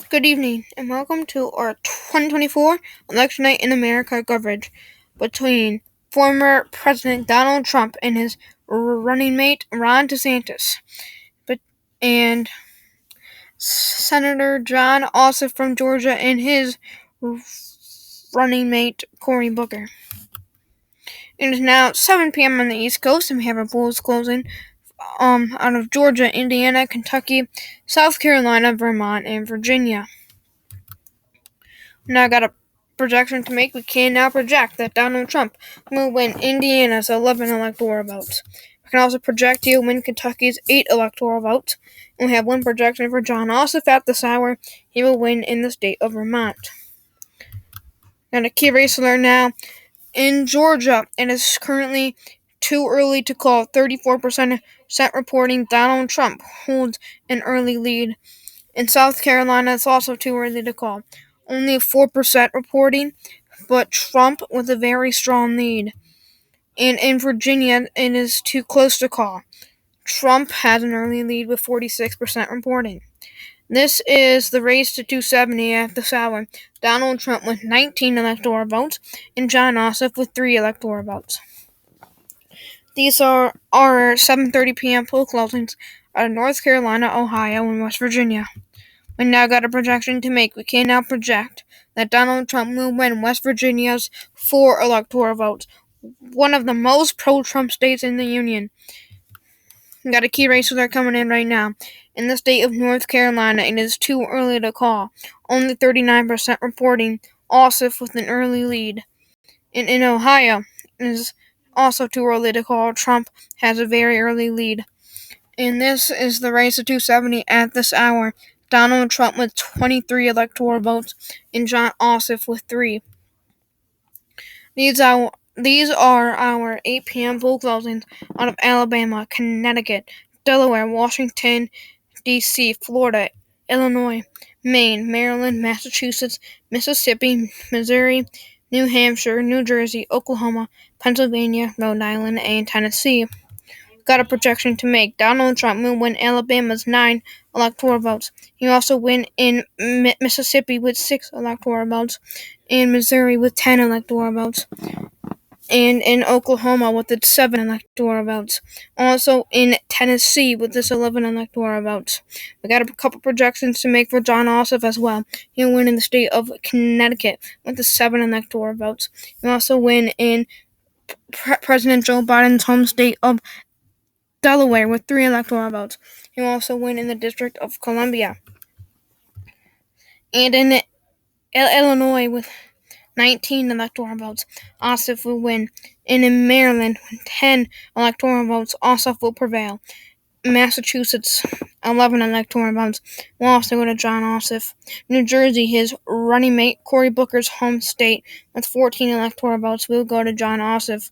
Good evening, and welcome to our 2024 Election Night in America coverage between former President Donald Trump and his running mate Ron DeSantis, and Senator John Ossoff from Georgia and his running mate Cory Booker. It is now 7 p.m. on the East Coast, and we have our polls closing out of Georgia, Indiana, Kentucky, South Carolina, Vermont, and Virginia. Now I got a projection to make. We can now project that Donald Trump will win Indiana's 11 electoral votes. We can also project he'll win Kentucky's 8 electoral votes. And we have one projection for John Ossoff at this hour. He will win in the state of Vermont. And a key race alert now. In Georgia, it is currently too early to call. 34% reporting Donald Trump holds an early lead. In South Carolina, it's also too early to call. Only 4% reporting, but Trump with a very strong lead. And in Virginia, it is too close to call. Trump has an early lead with 46% reporting. This is the race to 270 at this hour. Donald Trump with 19 electoral votes and John Ossoff with 3 electoral votes. These are our 7:30 p.m. poll closings out of North Carolina, Ohio, and West Virginia. We now got a projection to make. We can now project that Donald Trump will win West Virginia's 4 electoral votes, one of the most pro-Trump states in the Union. We got a key race alert coming in right now. In the state of North Carolina, it is too early to call. Only 39% reporting Ossoff with an early lead. And in Ohio, it is also too early to call. Trump has a very early lead. And this is the race to 270 at this hour. Donald Trump with 23 electoral votes and John Ossoff with 3. These are our 8 p.m. poll closings out of Alabama, Connecticut, Delaware, Washington, D.C., Florida, Illinois, Maine, Maryland, Massachusetts, Mississippi, Missouri, New Hampshire, New Jersey, Oklahoma, Pennsylvania, Rhode Island, and Tennessee. Got a projection to make. Donald Trump will win Alabama's 9 electoral votes. He will also win in Mississippi with 6 electoral votes, in Missouri with 10 electoral votes, and in Oklahoma with its 7 electoral votes. Also in Tennessee with its 11 electoral votes. We got a couple projections to make for John Ossoff as well. He'll win in the state of Connecticut with the 7 electoral votes. He'll also win in President Joe Biden's home state of Delaware with 3 electoral votes. He will also win in the District of Columbia. And in Illinois with 19 electoral votes, Ossoff will win. And in Maryland with 10 electoral votes, Ossoff will prevail. Massachusetts, 11 electoral votes, will also go to John Ossoff. New Jersey, his running mate Cory Booker's home state, with 14 electoral votes, will go to John Ossoff.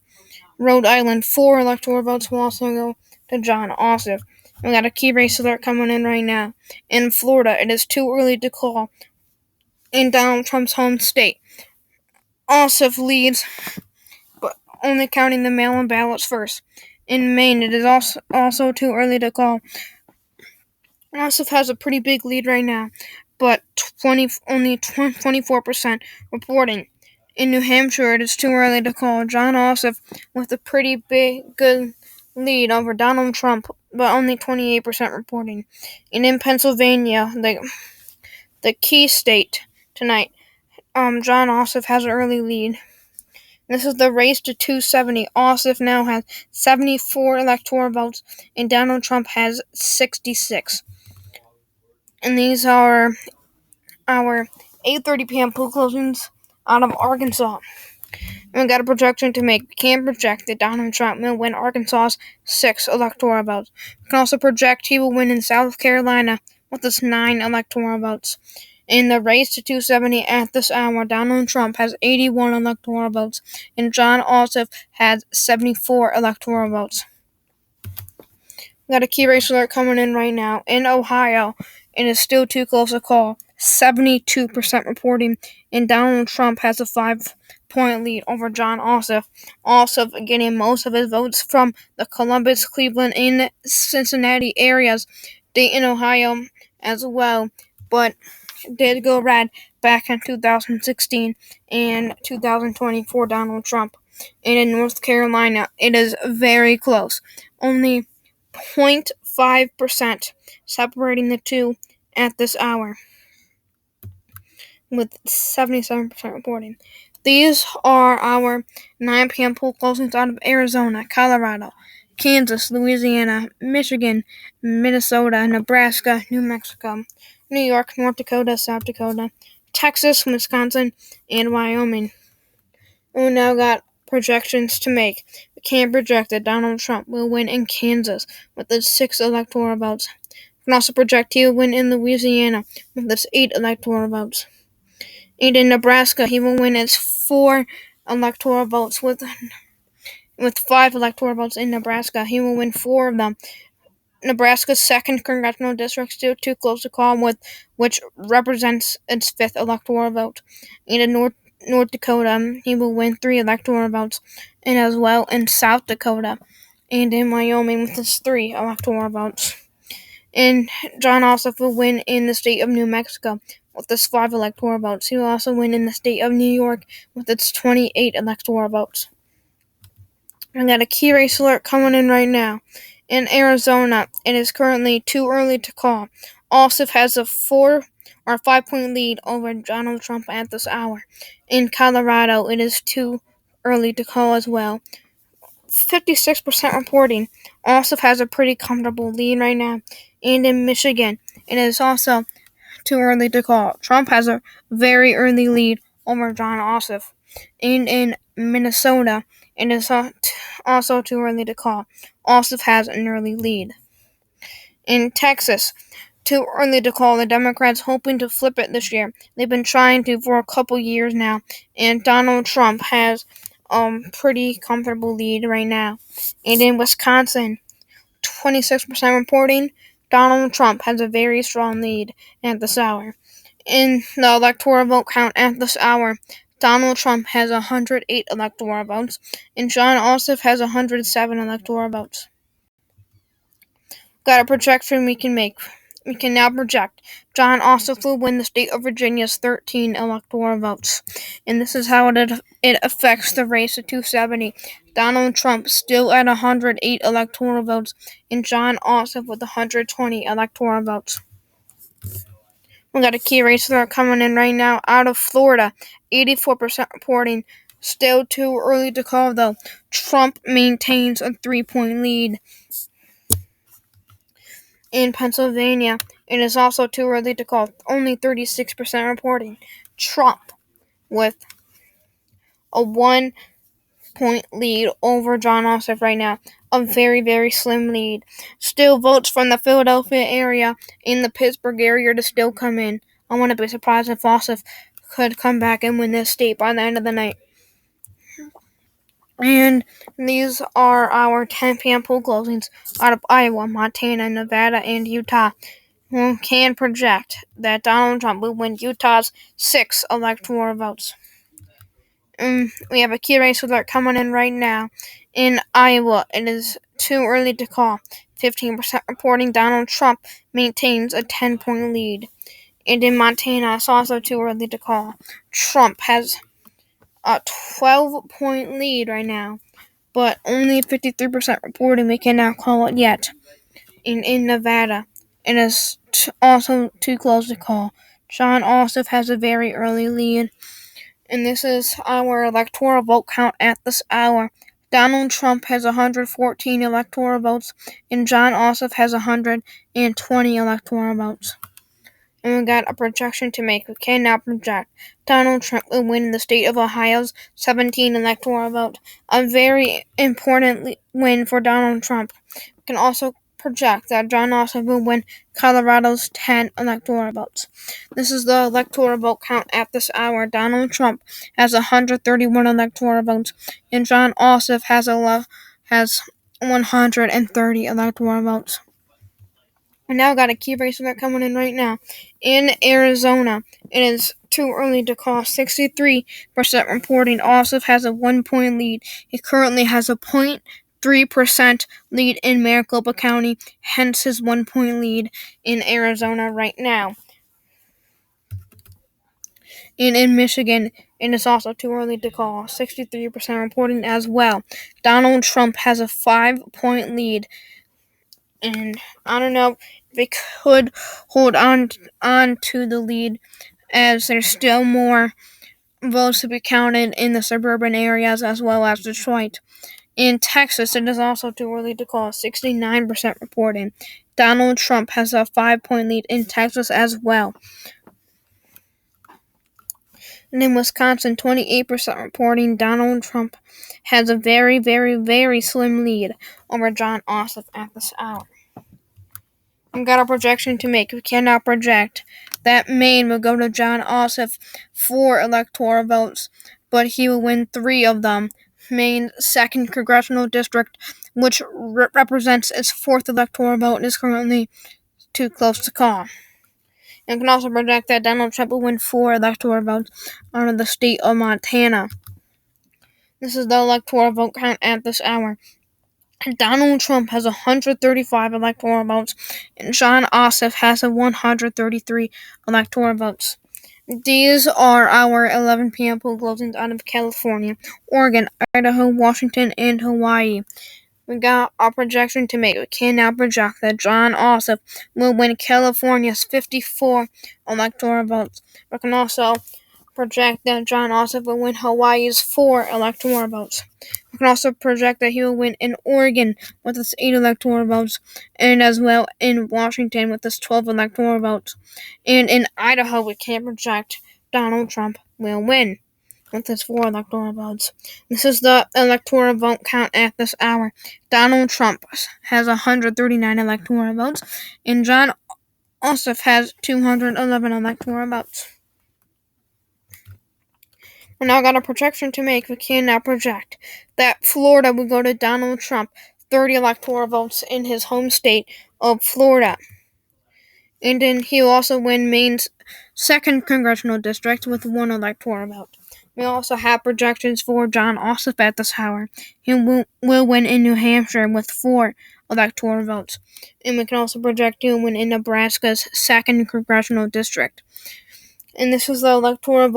Rhode Island, 4 electoral votes will also go to John Ossoff. We got a key race alert coming in right now. In Florida, it is too early to call. In Donald Trump's home state, Ossoff leads, but only counting the mail-in ballots first. In Maine, it is also too early to call. Ossoff has a pretty big lead right now, but only 24% reporting. In New Hampshire, it is too early to call. John Ossoff with a pretty good lead over Donald Trump, but only 28% reporting. And in Pennsylvania, the key state tonight, John Ossoff has an early lead. This is the race to 270. Ossoff now has 74 electoral votes, and Donald Trump has 66. And these are our 8:30 p.m. poll closings out of Arkansas. And we got a projection to make. We can project that Donald Trump will win Arkansas's 6 electoral votes. We can also project he will win in South Carolina with his 9 electoral votes. In the race to 270 at this hour, Donald Trump has 81 electoral votes, and John Ossoff has 74 electoral votes. We got a key race alert coming in right now. In Ohio, it is still too close to call. 72% reporting, and Donald Trump has a 5-point lead over John Ossoff. Ossoff getting most of his votes from the Columbus, Cleveland, and Cincinnati areas. Dayton, Ohio as well, but did go red back in 2016 and 2020 for Donald Trump. And in North Carolina, it is very close. Only 0.5% separating the two at this hour, with 77% reporting. These are our 9 p.m. poll closings out of Arizona, Colorado, Kansas, Louisiana, Michigan, Minnesota, Nebraska, New Mexico, New York, North Dakota, South Dakota, Texas, Wisconsin, and Wyoming. We now got projections to make. We can project that Donald Trump will win in Kansas with its 6 electoral votes. We can also project he will win in Louisiana with its 8 electoral votes. And in Nebraska, he will win its 4 electoral votes. With 5 electoral votes in Nebraska, he will win 4 of them. Nebraska's 2nd congressional district still too close to call, which represents its 5th electoral vote. And in North Dakota, he will win 3 electoral votes, and as well in South Dakota and in Wyoming with its 3 electoral votes. And John Ossoff will win in the state of New Mexico with its 5 electoral votes. He will also win in the state of New York with its 28 electoral votes. I got a key race alert coming in right now. In Arizona, it is currently too early to call. Ossoff has a 4 or 5-point lead over Donald Trump at this hour. In Colorado, it is too early to call as well. 56% reporting. Ossoff has a pretty comfortable lead right now. And in Michigan, it is also too early to call. Trump has a very early lead over John Ossoff. And in Minnesota, it is also too early to call. Ossoff has an early lead. In Texas, too early to call. The Democrats hoping to flip it this year. They've been trying to for a couple years now, and Donald Trump has pretty comfortable lead right now. And in Wisconsin, 26% reporting. Donald Trump has a very strong lead at this hour. In the electoral vote count at this hour, Donald Trump has 108 electoral votes, and John Ossoff has 107 electoral votes. Got a projection we can make. We can now project John Ossoff will win the state of Virginia's 13 electoral votes. And this is how it affects the race of 270. Donald Trump still at 108 electoral votes, and John Ossoff with 120 electoral votes. We got a key race that are coming in right now out of Florida. 84% reporting. Still too early to call, though. Trump maintains a 3-point lead. In Pennsylvania, it is also too early to call. Only 36% reporting. Trump with a 1-point lead over John Ossoff right now. A very, very slim lead. Still votes from the Philadelphia area and the Pittsburgh area to still come in. I wouldn't be surprised if Ossoff could come back and win this state by the end of the night. And these are our 10 p.m. poll closings out of Iowa, Montana, Nevada, and Utah. We can project that Donald Trump will win Utah's 6 electoral votes. We have a key race alert coming in right now. In Iowa, it is too early to call. 15% reporting Donald Trump maintains a 10-point lead. And in Montana, it's also too early to call. Trump has a 12-point lead right now, but only 53% reporting we can not call it yet. In Nevada, it is also too close to call. John Ossoff has a very early lead, and this is our electoral vote count at this hour. Donald Trump has 114 electoral votes, and John Ossoff has 120 electoral votes. And we got a projection to make. We can now project Donald Trump will win the state of Ohio's 17 electoral vote. A very important win for Donald Trump. We can also project that John Ossoff will win Colorado's 10 electoral votes. This is the electoral vote count at this hour. Donald Trump has 131 electoral votes, and John Ossoff has 130 electoral votes. And now got a key race that coming in right now. In Arizona, it is too early to call. 63% reporting. Ossoff has a 1-point lead. He currently has a 0.3% lead in Maricopa County, hence his 1-point lead in Arizona right now. And in Michigan, it is also too early to call. 63% reporting as well. Donald Trump has a 5-point lead. And I don't know if they could hold on to the lead, as there's still more votes to be counted in the suburban areas as well as Detroit. In Texas, it is also too early to call. 69% reporting. Donald Trump has a 5-point lead in Texas as well. And in Wisconsin, 28% reporting Donald Trump has a very, very, very slim lead over John Ossoff at this hour. We've got a projection to make. We cannot project that Maine will go to John Ossoff 4 electoral votes, but he will win 3 of them. Maine's 2nd congressional district, which represents its 4th electoral vote, is currently too close to call. And can also project that Donald Trump will win 4 electoral votes out of the state of Montana. This is the electoral vote count at this hour. Donald Trump has 135 electoral votes, and John Ossoff has 133 electoral votes. These are our 11 p.m. poll closings out of California, Oregon, Idaho, Washington, and Hawaii. We got our projection to make. We can now project that John Ossoff will win California's 54 electoral votes. We can also project that John Ossoff will win Hawaii's 4 electoral votes. We can also project that he will win in Oregon with its 8 electoral votes, and as well in Washington with its 12 electoral votes. And in Idaho, we can project Donald Trump will win with its 4 electoral votes. This is the electoral vote count at this hour. Donald Trump has 139 electoral votes, and John Ossoff has 211 electoral votes. We now got a projection to make. We can now project that Florida will go to Donald Trump 30 electoral votes in his home state of Florida. And then he will also win Maine's 2nd congressional district with 1 electoral vote. We also have projections for John Ossoff at this hour. He will win in New Hampshire with 4 electoral votes. And we can also project he'll win in Nebraska's 2nd congressional district. And this is the electoral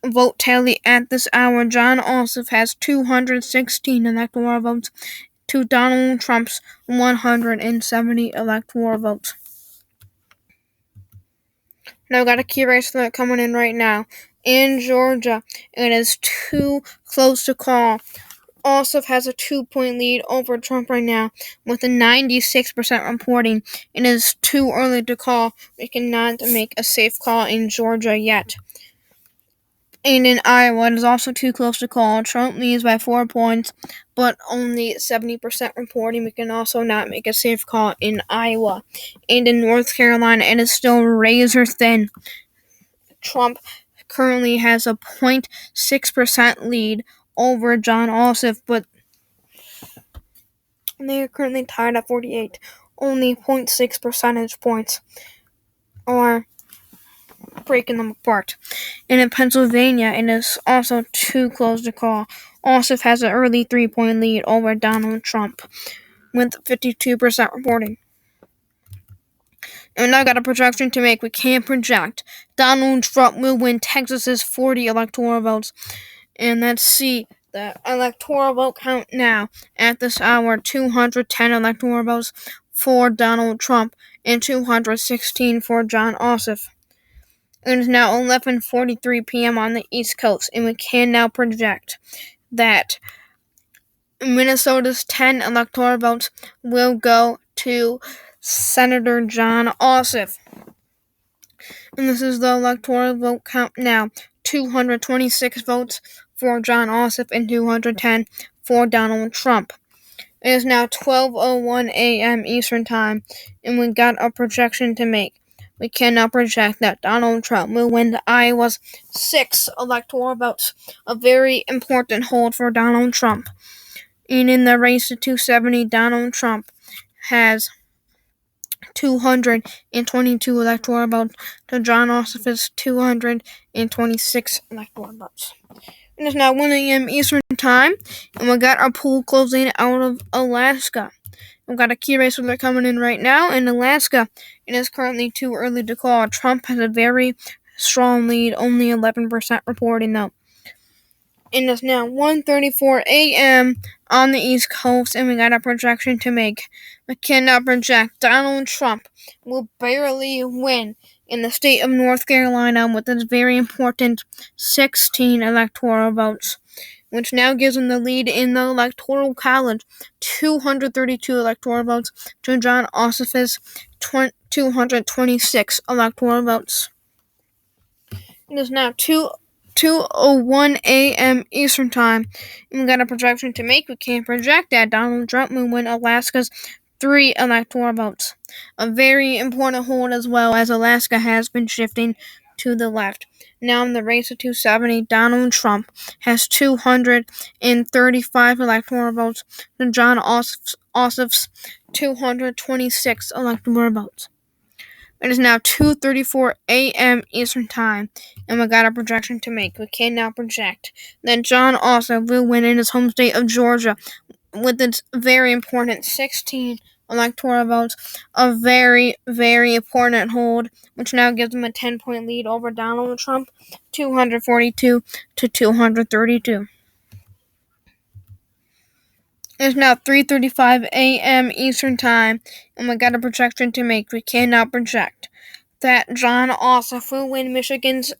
vote tally at this hour. John Ossoff has 216 electoral votes to Donald Trump's 170 electoral votes. Now, got a key race alert coming in right now. In Georgia, it is too close to call. Ossoff has a 2-point lead over Trump right now with a 96% reporting. It is too early to call. We cannot make a safe call in Georgia yet. And in Iowa, it is also too close to call. Trump leads by 4 points, but only 70% reporting. We can also not make a safe call in Iowa. And in North Carolina, it is still razor thin. Trump currently has a 0.6% lead over John Ossoff, but they are currently tied at 48. Only 0.6 percentage points are breaking them apart. And in Pennsylvania, it is also too close to call. Ossoff has an early 3-point lead over Donald Trump with 52% reporting. And I got a projection to make. We can't project Donald Trump will win Texas's 40 electoral votes. And let's see the electoral vote count now at this hour. 210 electoral votes for Donald Trump and 216 for John Ossoff. It is now 11:43 p.m. on the East Coast, and we can now project that Minnesota's 10 electoral votes will go to Senator John Ossoff. And this is the electoral vote count now. 226 votes for John Ossoff and 210 for Donald Trump. It is now 12:01 a.m. Eastern Time, and we got a projection to make. We cannot project that Donald Trump will win Iowa's 6 electoral votes, a very important hold for Donald Trump. And in the race to 270, Donald Trump has 222 electoral votes to John Ossoff's 226 electoral votes. It is now 1 a.m. Eastern Time, and we got our poll closing out of Alaska. We've got a key race alert coming in right now. In Alaska, it is currently too early to call. Trump has a very strong lead, only 11% reporting though. It is now 1:34 a.m. on the East Coast, and we got a projection to make. We cannot project Donald Trump will barely win in the state of North Carolina with its very important 16 electoral votes, which now gives him the lead in the Electoral College, 232 electoral votes to Jon Ossoff's 226 electoral votes. It is now 2:01 a.m. Eastern Time, and we got a projection to make. We can project that Donald Trump will win Alaska's 3 electoral votes. A very important hold as well, as Alaska has been shifting to the left. Now in the race of 270, Donald Trump has 235 electoral votes to Jon Ossoff's 226 electoral votes. It is now 2:34 a.m. Eastern Time, and we got a projection to make. We can now project that Jon Ossoff will win in his home state of Georgia with its very important 16 electoral votes, a very, very important hold, which now gives him a 10-point lead over Donald Trump, 242 to 232. It's now 3:35 a.m. Eastern Time, and we got a projection to make. We cannot project that Jon Ossoff will win Michigan's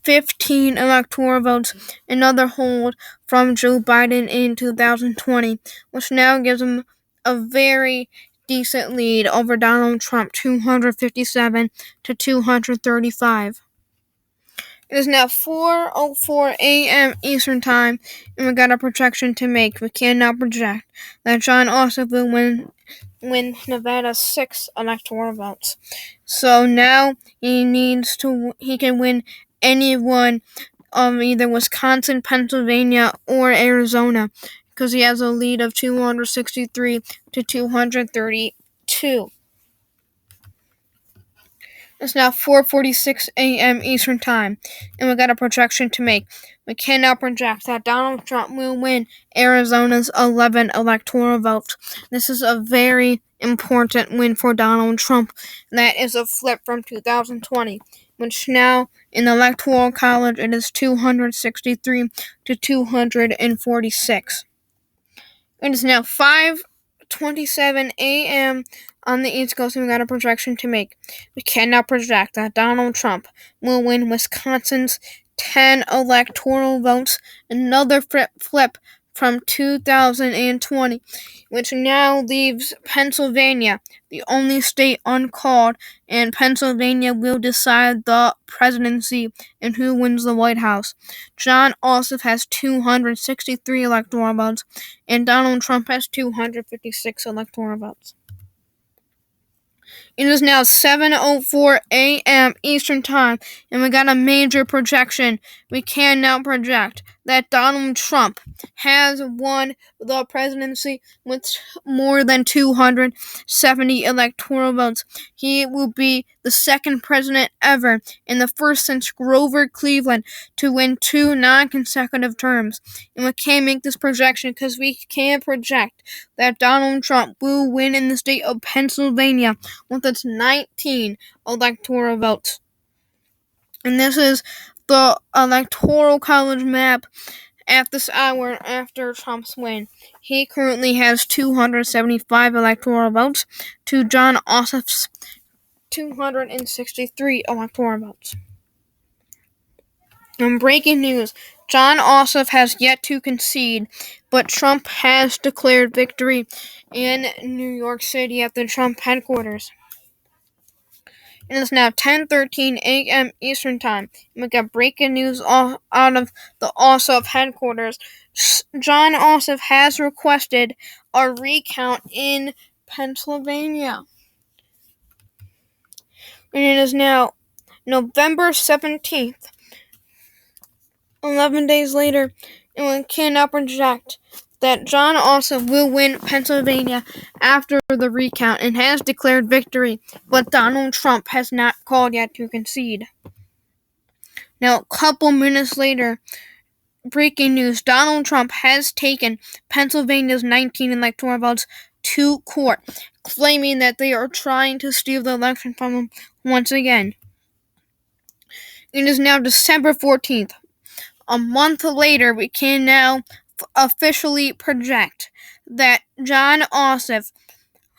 15 electoral votes, another hold from Joe Biden in 2020, which now gives him a very decent lead over Donald Trump, 257 to 235. It is now 4:04 a.m. Eastern Time, and we got a projection to make. We cannot project that Jon Ossoff will win Nevada's 6 electoral votes. So now he can win any one of either Wisconsin, Pennsylvania, or Arizona, because he has a lead of 263 to 232. It's now 4:46 a.m. Eastern Time, and we got a projection to make. We cannot project that Donald Trump will win Arizona's 11 electoral votes. This is a very important win for Donald Trump. That is a flip from 2020, which now in the Electoral College it is 263 to 246. It is now 5:27 a.m. on the East Coast, and we got a projection to make. We cannot project that Donald Trump will win Wisconsin's 10 electoral votes, another flip from 2020, which now leaves Pennsylvania, the only state uncalled, and Pennsylvania will decide the presidency and who wins the White House. Jon Ossoff has 263 electoral votes, and Donald Trump has 256 electoral votes. It is now 7:04 a.m. Eastern Time, and we got a major projection. We can now project that Donald Trump has won the presidency with more than 270 electoral votes. He will be the second president ever and the first since Grover Cleveland to win 2 non-consecutive terms. And we can't make this projection because we can't project that Donald Trump will win in the state of Pennsylvania with its 19 electoral votes. And this is the Electoral College map at this hour after Trump's win. He currently has 275 electoral votes to Jon Ossoff's 263 electoral votes. And breaking news, Jon Ossoff has yet to concede, but Trump has declared victory in New York City at the Trump headquarters. It is now 10:13 a.m. Eastern Time, and we got breaking news out of the Ossoff headquarters. Jon Ossoff has requested a recount in Pennsylvania. And it is now November 17th, 11 days later, and we cannot project that Jon Ossoff will win Pennsylvania after the recount and has declared victory, but Donald Trump has not called yet to concede. Now, a couple minutes later, breaking news, Donald Trump has taken Pennsylvania's 19 electoral votes to court, claiming that they are trying to steal the election from him once again. It is now December 14th. A month later, we can now officially project that John Ossoff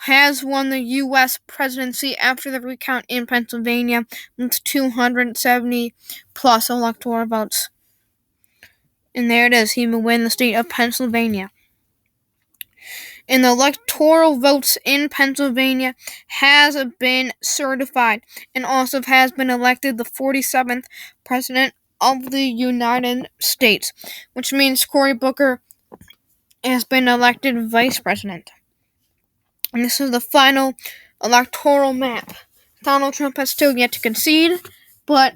has won the U.S. presidency after the recount in Pennsylvania with 270 plus electoral votes. And there it is. He will win the state of Pennsylvania. And the electoral votes in Pennsylvania has been certified, and Ossoff has been elected the 47th president of the United States, which means Cory Booker has been elected vice president. And this is the final electoral map. Donald Trump has still yet to concede, but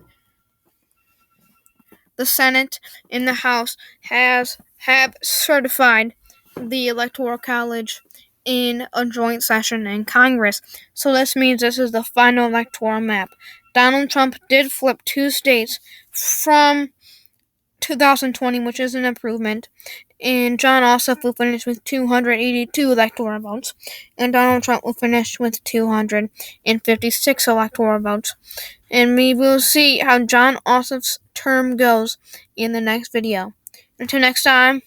the Senate and the House have certified the Electoral College in a joint session in Congress. So this means this is the final electoral map. Donald Trump did flip 2 states from 2020, which is an improvement, and John Ossoff will finish with 282 electoral votes, and Donald Trump will finish with 256 electoral votes. And we will see how John Ossoff's term goes in the next video. Until next time.